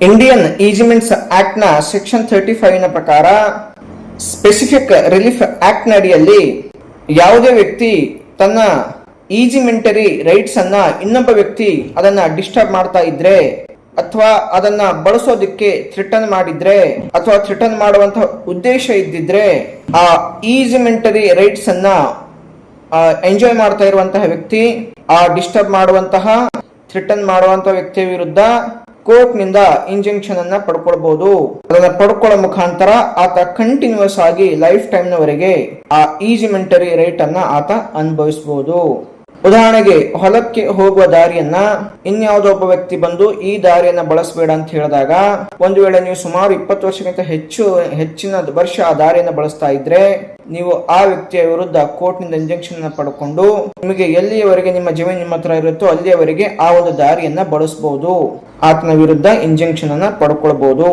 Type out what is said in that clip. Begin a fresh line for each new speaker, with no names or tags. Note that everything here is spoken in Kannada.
ಇಂಡಿಯನ್ ಈಜಿಮೆಂಟ್ಸ್ ಆಕ್ಟ್ ನ ಸೆಕ್ಷನ್ 35 ನ ಪ್ರಕಾರ ಸ್ಪೆಸಿಫಿಕ್ ರಿಲೀಫ್ ಆಕ್ಟ್ ನ ಅಡಿಯಲ್ಲಿ ಯಾವುದೇ ವ್ಯಕ್ತಿ ತನ್ನ ಈಜಿಮೆಂಟರಿ ರೈಟ್ಸ್ ಅನ್ನ ಇನ್ನೊಬ್ಬ ವ್ಯಕ್ತಿ ಅದನ್ನ ಡಿಸ್ಟರ್ಬ್ ಮಾಡ್ತಾ ಇದ್ರೆ ಅಥವಾ ಅದನ್ನ ಬಳಸೋದಿಕ್ಕೆ ಥ್ರೆಟನ್ ಮಾಡಿದ್ರೆ ಅಥವಾ ಥ್ರೆಟನ್ ಮಾಡುವಂತಹ ಉದ್ದೇಶ ಇದ್ದಿದ್ರೆ ಆ ಈಜಿಮೆಂಟರಿ ರೈಟ್ಸ್ ಅನ್ನ ಎಂಜಾಯ್ ಮಾಡ್ತಾ ಇರುವಂತಹ ವ್ಯಕ್ತಿ ಆ ಡಿಸ್ಟರ್ಬ್ ಮಾಡುವಂತಹ ಥ್ರೆಟನ್ ಮಾಡುವಂತಹ ವ್ಯಕ್ತಿಯ ವಿರುದ್ಧ ಕೋರ್ಟ್ ನಿಂದ ಇಂಜೆಕ್ಷನ್ ಅನ್ನ ಪಡ್ಕೊಳ್ಬಹುದು. ಅದನ್ನ ಪಡ್ಕೊಳ್ಳೋ ಮುಖಾಂತರ ಆತ ಕಂಟಿನ್ಯೂಸ್ ಆಗಿ ಲೈಫ್ ಟೈಮ್ ನವರೆಗೆ ಆ ಈಜಿಮೆಂಟರಿ ರೈಟ್ ಅನ್ನ ಆತ ಅನುಭವಿಸಬಹುದು. ಉದಾಹರಣೆಗೆ, ಹೊಲಕ್ಕೆ ಹೋಗುವ ದಾರಿಯನ್ನ ಇನ್ಯಾವುದೋ ಒಬ್ಬ ವ್ಯಕ್ತಿ ಬಂದು ಈ ದಾರಿಯನ್ನ ಬಳಸಬೇಡ ಅಂತ ಹೇಳಿದಾಗ, ಒಂದು ವೇಳೆ ನೀವು ಸುಮಾರು 20 ವರ್ಷಕ್ಕಿಂತ ಹೆಚ್ಚಿನ ವರ್ಷ ಆ ದಾರಿಯನ್ನ ಬಳಸ್ತಾ ಇದ್ರೆ ನೀವು ಆ ವ್ಯಕ್ತಿಯ ವಿರುದ್ಧ ಕೋರ್ಟ್ ನಿಂದ ಇಂಜೆಕ್ಷನ್ ಪಡ್ಕೊಂಡು ನಿಮಗೆ ಎಲ್ಲಿಯವರೆಗೆ ನಿಮ್ಮ ಜಮೀನು ನಿಮ್ಮ ಹತ್ರ ಇರುತ್ತೋ ಅಲ್ಲಿಯವರೆಗೆ ಆ ಒಂದು ದಾರಿಯನ್ನ ಬಳಸಬಹುದು. ಆತನ ವಿರುದ್ಧ ಇಂಜೆಕ್ಷನ್ ಅನ್ನ ಪಡ್ಕೊಳ್ಬಹುದು.